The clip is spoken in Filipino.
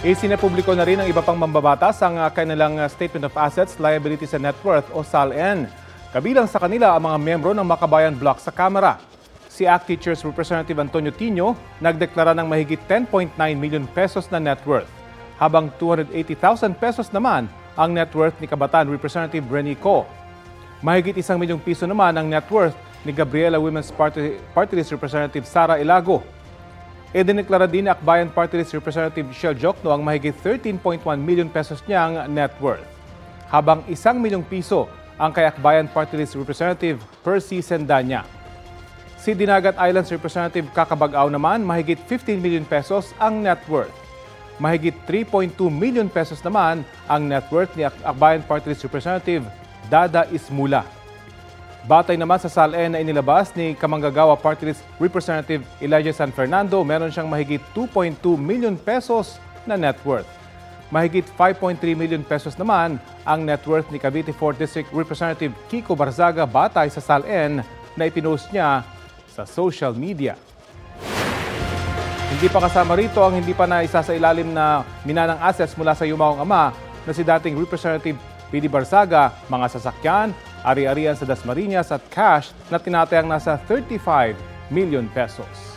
Isinapubliko na rin ng iba pang mambabatas ang kanilang Statement of Assets, Liabilities and Net Worth o SALN. Kabilang sa kanila ang mga miyembro ng Makabayan Block sa Kamara. Si ACT Teachers Representative Antonio Tino nagdeklara ng mahigit 10.9 million pesos na net worth, habang 280,000 pesos naman ang net worth ni Kabataan Representative Rene Co. Mahigit 1 milyong piso naman ang net worth ni Gabriela Women's Party List Representative Sara Ilago. Idineklara din ni Akbayan Party List Representative Shell Jokno ang mahigit 13.1 million pesos niyang net worth, habang 1 milyong piso ang kay Akbayan Party List Representative Percy Sendanya. Si Dinagat Islands Representative Kakabag-aw naman, mahigit 15 million pesos ang net worth. Mahigit 3.2 million pesos naman ang net worth ni Akbayan Party List Representative Dada Ismula. Batay naman sa SALN na inilabas ni Kamanggagawa Party List Representative Elijah San Fernando, meron siyang mahigit 2.2 million pesos na net worth. Mahigit 5.3 million pesos naman ang net worth ni Cavite 4th District Representative Kiko Barzaga batay sa SALN na ipinost niya sa social media. Hindi pa kasama rito ang hindi pa naisa sa ilalim na minanang assets mula sa yumaong ama na si dating Representative P.D. Barzaga, mga sasakyan, ari-arian sa Dasmariñas at cash na tinatayang nasa 35 million pesos.